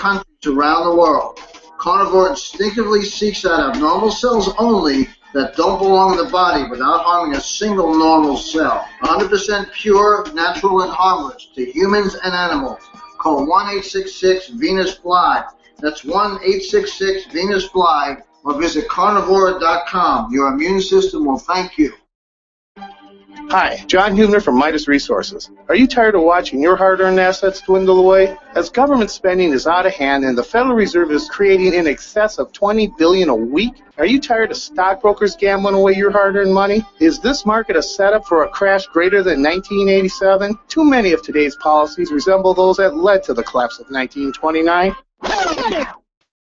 countries around the world. Carnivore instinctively seeks out abnormal cells only that don't belong in the body without harming a single normal cell. 100% pure, natural, and harmless to humans and animals. Call 1-866-VENUS-FLY. That's 1-866-VENUS-FLY, or visit carnivora.com. Your immune system will thank you. Hi, John Hubner from Midas Resources. Are you tired of watching your hard-earned assets dwindle away? As government spending is out of hand and the Federal Reserve is creating in excess of $20 billion a week, are you tired of stockbrokers gambling away your hard-earned money? Is this market a setup for a crash greater than 1987? Too many of today's policies resemble those that led to the collapse of 1929.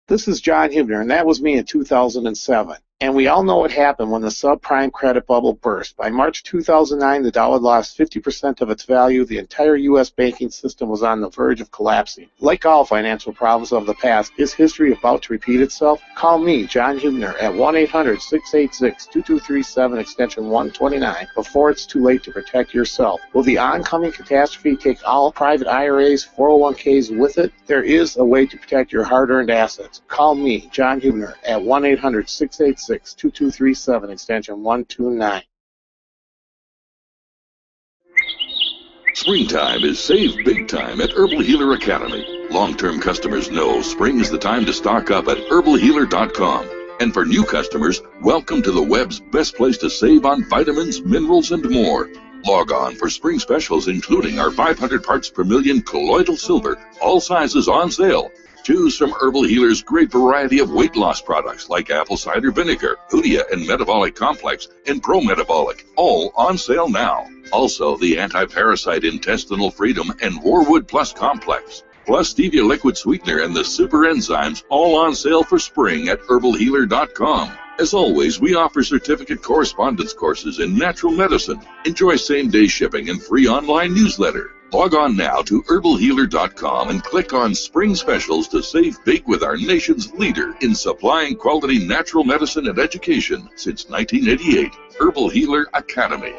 This is John Hubner, and that was me in 2007. And we all know what happened when the subprime credit bubble burst. By March 2009, the dollar lost 50% of its value. The entire U.S. banking system was on the verge of collapsing. Like all financial problems of the past, is history about to repeat itself? Call me, John Hubner, at 1-800-686-2237, extension 129, before it's too late to protect yourself. Will the oncoming catastrophe take all private IRAs, 401ks with it? There is a way to protect your hard-earned assets. Call me, John Hubner, at 1-800-686-2237, extension 129. Springtime is save big time at Herbal Healer Academy. Long-term customers know spring is the time to stock up at herbalhealer.com. And for new customers, welcome to the web's best place to save on vitamins, minerals, and more. Log on for spring specials, including our 500 parts per million colloidal silver, all sizes on sale. Choose from Herbal Healer's great variety of weight loss products like apple cider vinegar, Hoodia and Metabolic Complex, and Pro Metabolic, all on sale now. Also, the Anti-Parasite Intestinal Freedom and Warwood Plus Complex, plus Stevia Liquid Sweetener and the Super Enzymes, all on sale for spring at herbalhealer.com. As always, we offer certificate correspondence courses in natural medicine. Enjoy same-day shipping and free online newsletter. Log on now to herbalhealer.com and click on Spring Specials to save big with our nation's leader in supplying quality natural medicine and education since 1988, Herbal Healer Academy.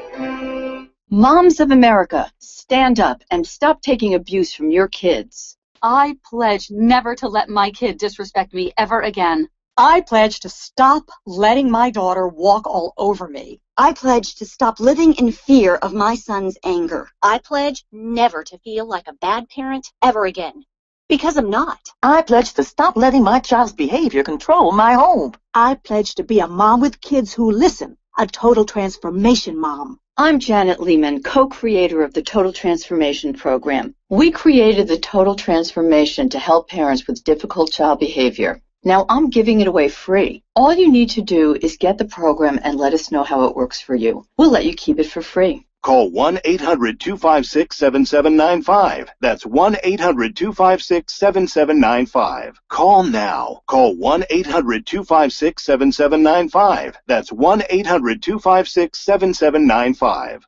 Moms of America, stand up and stop taking abuse from your kids. I pledge never to let my kid disrespect me ever again. I pledge to stop letting my daughter walk all over me. I pledge to stop living in fear of my son's anger. I pledge never to feel like a bad parent ever again. Because I'm not. I pledge to stop letting my child's behavior control my home. I pledge to be a mom with kids who listen, a total transformation mom. I'm Janet Lehman, co-creator of the Total Transformation Program. We created the Total Transformation to help parents with difficult child behavior. Now I'm giving it away free. All you need to do is get the program and let us know how it works for you. We'll let you keep it for free. Call 1-800-256-7795. That's 1-800-256-7795. Call now. Call 1-800-256-7795. That's 1-800-256-7795.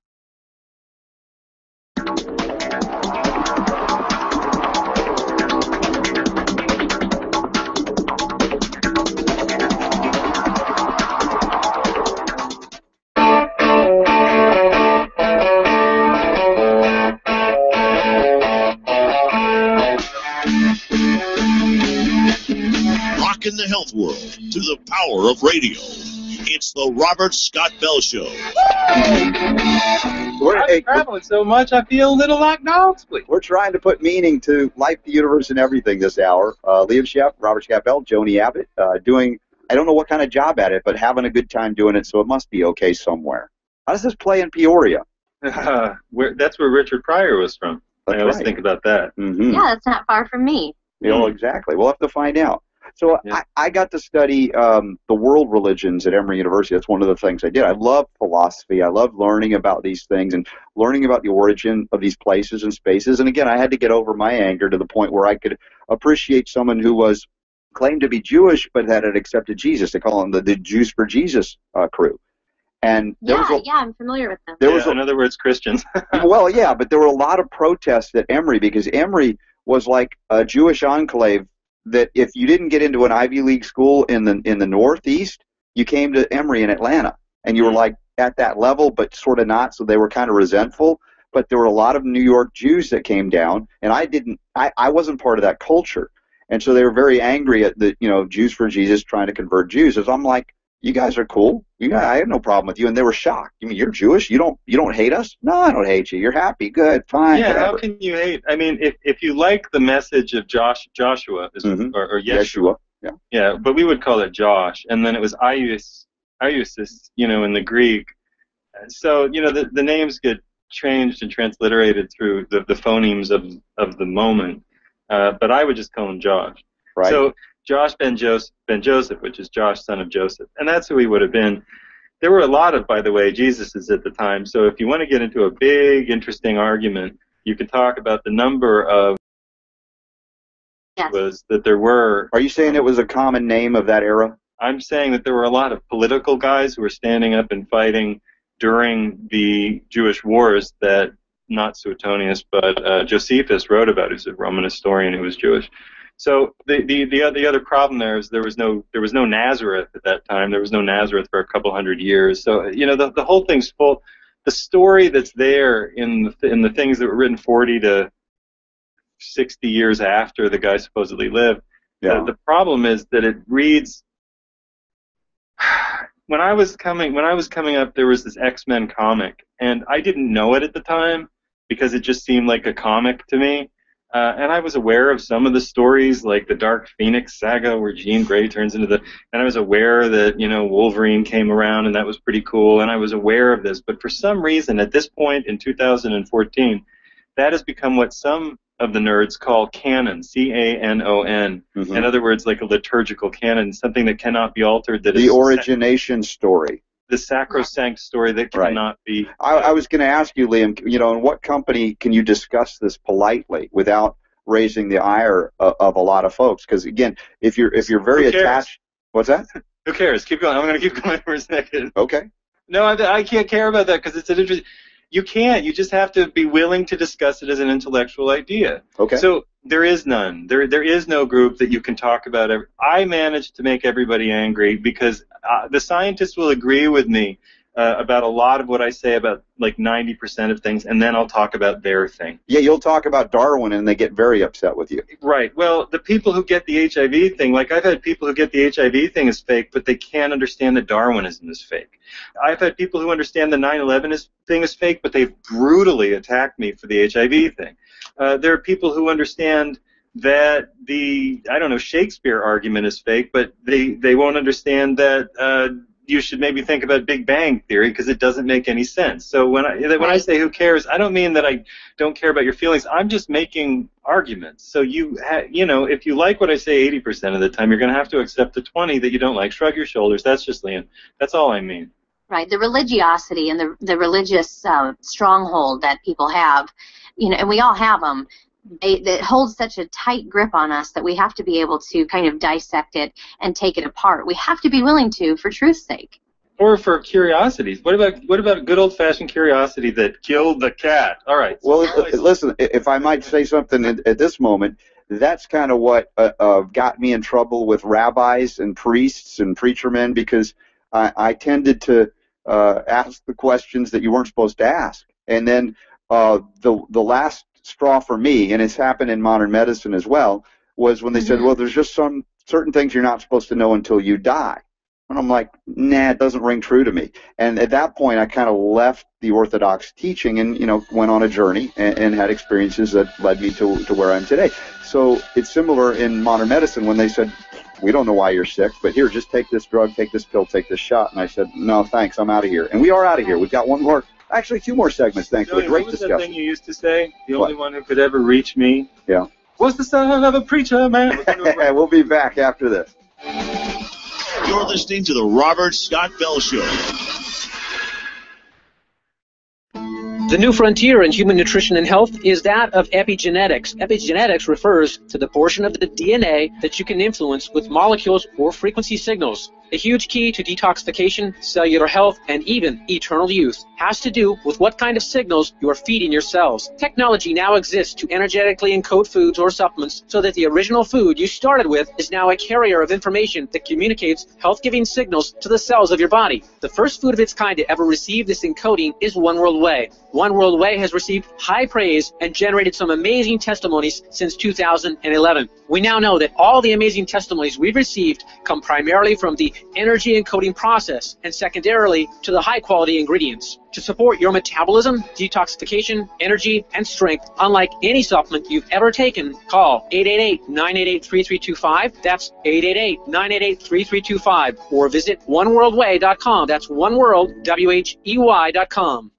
In the health world to the power of radio. It's the Robert Scott Bell Show. I'm traveling so much I feel a little like dogs, please. We're trying to put meaning to life, the universe, and everything this hour. Liam Shep, Robert Scott Bell, Joni Abbott, doing, I don't know what kind of job at it, but having a good time doing it, so it must be okay somewhere. How does this play in Peoria? That's where Richard Pryor was from. I always think about that. Mm-hmm. Yeah, that's not far from me. You know, exactly. We'll have to find out. So yeah. I got to study the world religions at Emory University. That's one of the things I did. I love philosophy. I love learning about these things and learning about the origin of these places and spaces. And again, I had to get over my anger to the point where I could appreciate someone who was claimed to be Jewish but had accepted Jesus. They call them the Jews for Jesus crew. And I'm familiar with them. In other words, Christians. Well, yeah, but there were a lot of protests at Emory because Emory was like a Jewish enclave that if you didn't get into an Ivy League school in the Northeast, you came to Emory in Atlanta, and you were like at that level, but sort of not. So they were kind of resentful. But there were a lot of New York Jews that came down, and I wasn't part of that culture. And so they were very angry at the, Jews for Jesus trying to convert Jews. As I'm like, you guys are cool. I have no problem with you. And they were shocked. You mean you're Jewish? You don't hate us? No, I don't hate you. You're happy. Good. Fine. Yeah. Whatever. How can you hate? I mean, if you like the message of Joshua or Yeshua. Yeah. Yeah, but we would call it Josh, and then it was Iusis, in the Greek. So the names get changed and transliterated through the phonemes of the moment. But I would just call him Josh. Right. So Josh ben Joseph, which is Josh, son of Joseph. And that's who he would have been. There were a lot of, by the way, Jesuses at the time. So if you want to get into a big, interesting argument, you could talk about the number of was that there were. Are you saying it was a common name of that era? I'm saying that there were a lot of political guys who were standing up and fighting during the Jewish wars that not Suetonius, but Josephus wrote about, who's a Roman historian who was Jewish. So the other problem there is there was no Nazareth at that time. There was no Nazareth for a couple hundred years. So the whole thing's full. The story that's there in the things that were written 40 to 60 years after the guy supposedly lived. Yeah. The problem is that it reads. When I was coming up, there was this X-Men comic, and I didn't know it at the time because it just seemed like a comic to me. And I was aware of some of the stories, like the Dark Phoenix saga, where Jean Grey turns into and I was aware that Wolverine came around, and that was pretty cool. And I was aware of this, but for some reason, at this point in 2014, that has become what some of the nerds call canon, C-A-N-O-N. Mm-hmm. In other words, like a liturgical canon, something that cannot be altered. That the is origination story. The sacrosanct story that cannot be. I was going to ask you, Liam, in what company can you discuss this politely without raising the ire of a lot of folks? Because again, if you're very attached, what's that? Who cares? Keep going. I'm going to keep going for a second. Okay. No, I can't care about that because it's an interesting. You can't. You just have to be willing to discuss it as an intellectual idea. Okay. So there is none. There is no group that you can talk about. I managed to make everybody angry because the scientists will agree with me about a lot of what I say about like 90% of things, and then I'll talk about their thing. Yeah, you'll talk about Darwin, and they get very upset with you. Right. Well, the people who get the HIV thing, like I've had people who get the HIV thing as fake, but they can't understand that Darwinism is fake. I've had people who understand the 9/11 thing is fake, but they've brutally attacked me for the HIV thing. There are people who understand that the, Shakespeare argument is fake, but they won't understand that you should maybe think about Big Bang Theory because it doesn't make any sense. So when I say who cares, I don't mean that I don't care about your feelings. I'm just making arguments. So if you like what I say 80% of the time, you're going to have to accept the 20 that you don't like. Shrug your shoulders. That's just Liam. That's all I mean. Right. The religiosity and the religious stronghold that people have, and we all have them. That holds such a tight grip on us that we have to be able to kind of dissect it and take it apart. We have to be willing to, for truth's sake. Or for curiosities. What about good old-fashioned curiosity that killed the cat? All right. Well, listen, if I might say something at this moment, that's kind of what got me in trouble with rabbis and priests and preachermen, because I tended to ask the questions that you weren't supposed to ask. And then the last straw for me, and it's happened in modern medicine as well, was when they said, well, there's just some certain things you're not supposed to know until you die. And I'm like, nah, it doesn't ring true to me. And at that point, I kind of left the Orthodox teaching and, went on a journey and had experiences that led me to where I am today. So it's similar in modern medicine when they said, we don't know why you're sick, but here, just take this drug, take this pill, take this shot. And I said, no, thanks, I'm out of here. And we are out of here. We've got one more. Actually, 2 more segments, thanks for the great discussion. What was that thing you used to say? The only one who could ever reach me? Yeah. Was the son of a preacher, man. We'll be back after this. You're listening to the Robert Scott Bell Show. The new frontier in human nutrition and health is that of epigenetics. Epigenetics refers to the portion of the DNA that you can influence with molecules or frequency signals. A huge key to detoxification, cellular health, and even eternal youth has to do with what kind of signals you are feeding your cells. Technology now exists to energetically encode foods or supplements so that the original food you started with is now a carrier of information that communicates health-giving signals to the cells of your body. The first food of its kind to ever receive this encoding is One World Whey. One World Whey has received high praise and generated some amazing testimonies since 2011. We now know that all the amazing testimonies we've received come primarily from the energy encoding process and secondarily to the high-quality ingredients. To support your metabolism, detoxification, energy, and strength, unlike any supplement you've ever taken, call 888-988-3325. That's 888-988-3325. Or visit oneworldwhey.com. That's oneworld.com.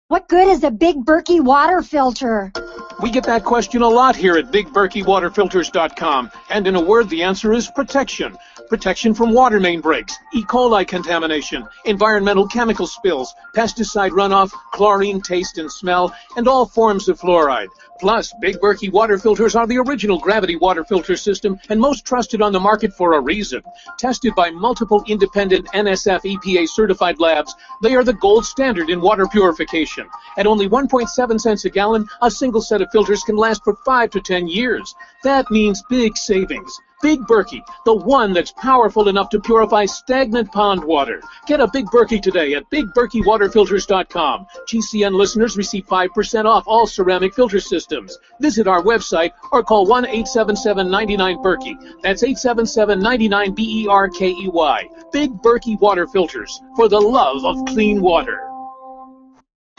What good is a Big Berkey water filter? We get that question a lot here at BigBerkeyWaterFilters.com, and in a word, the answer is protection. Protection from water main breaks, E. coli contamination, environmental chemical spills, pesticide runoff, chlorine taste and smell, and all forms of fluoride. Plus, Big Berkey water filters are the original gravity water filter system and most trusted on the market for a reason. Tested by multiple independent NSF EPA certified labs, they are the gold standard in water purification. At only 1.7 cents a gallon, a single set of filters can last for 5 to 10 years. That means big savings. Big Berkey, the one that's powerful enough to purify stagnant pond water. Get a Big Berkey today at BigBerkeyWaterFilters.com. GCN listeners receive 5% off all ceramic filter systems. Visit our website or call 1-877-99-BERKEY. That's 877-99-BERKEY. Big Berkey Water Filters, for the love of clean water.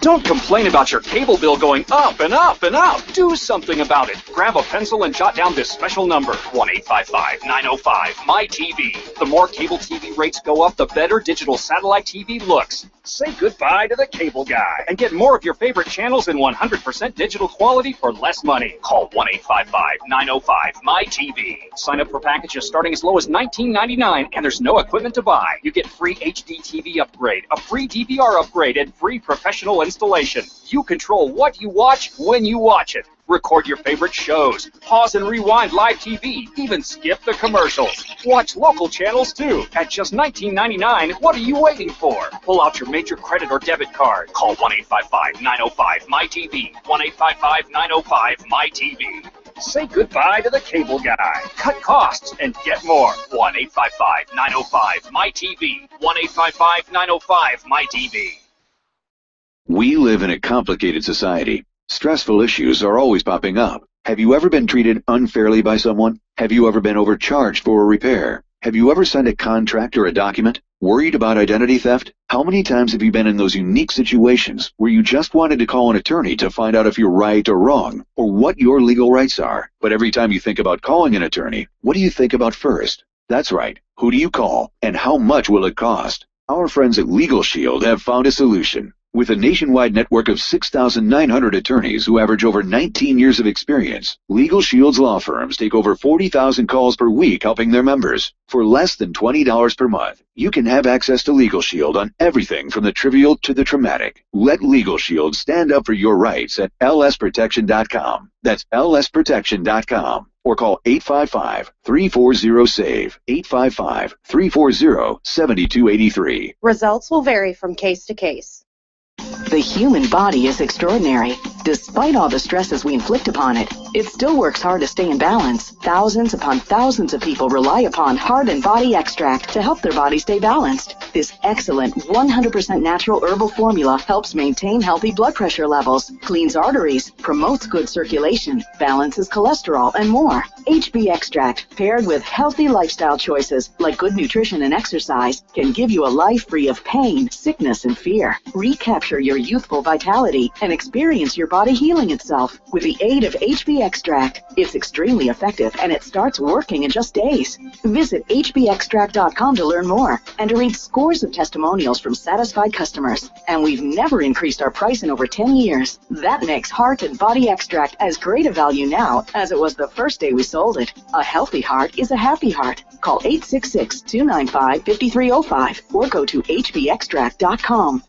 Don't complain about your cable bill going up and up and up. Do something about it. Grab a pencil and jot down this special number, 1-855-905-MY-TV. The more cable TV rates go up, the better digital satellite TV looks. Say goodbye to the cable guy and get more of your favorite channels in 100% digital quality for less money. Call 1-855-905-MY-TV. Sign up for packages starting as low as $19.99, and there's no equipment to buy. You get free HD TV upgrade, a free DVR upgrade, and free professional installation. You control what you watch when you watch it. Record your favorite shows, pause and rewind live TV, even skip the commercials. Watch local channels too. At just $19.99, what are you waiting for? Pull out your major credit or debit card. Call 1-855-905-MY-TV. 1-855-905-MY-TV. Say goodbye to the cable guy. Cut costs and get more. 1-855-905-MY-TV. 1-855-905-MY-TV. We live in a complicated society. Stressful issues are always popping up. Have you ever been treated unfairly by someone? Have you ever been overcharged for a repair? Have you ever signed a contract or a document? Worried about identity theft? How many times have you been in those unique situations where you just wanted to call an attorney to find out if you're right or wrong, or what your legal rights are? But every time you think about calling an attorney, what do you think about first? That's right. Who do you call, and how much will it cost? Our friends at Legal Shield have found a solution. With a nationwide network of 6,900 attorneys who average over 19 years of experience, Legal Shield's law firms take over 40,000 calls per week helping their members. For less than $20 per month, you can have access to Legal Shield on everything from the trivial to the traumatic. Let Legal Shield stand up for your rights at lsprotection.com. That's lsprotection.com. Or call 855-340-SAVE, 855-340-7283. Results will vary from case to case. The human body is extraordinary. Despite all the stresses we inflict upon it, it still works hard to stay in balance. Thousands upon thousands of people rely upon Heart and Body Extract to help their body stay balanced. This excellent 100% natural herbal formula helps maintain healthy blood pressure levels, cleans arteries, promotes good circulation, balances cholesterol, and more. HB Extract, paired with healthy lifestyle choices like good nutrition and exercise, can give you a life free of pain, sickness, and fear. Recapture your youthful vitality and experience your body healing itself with the aid of HB Extract. It's extremely effective and it starts working in just days. Visit hbextract.com to learn more and to read scores of testimonials from satisfied customers. And we've never increased our price in over 10 years. That makes Heart and Body Extract as great a value now as it was the first day we sold it. A healthy heart is a happy heart. Call 866-295-5305 or go to hbextract.com.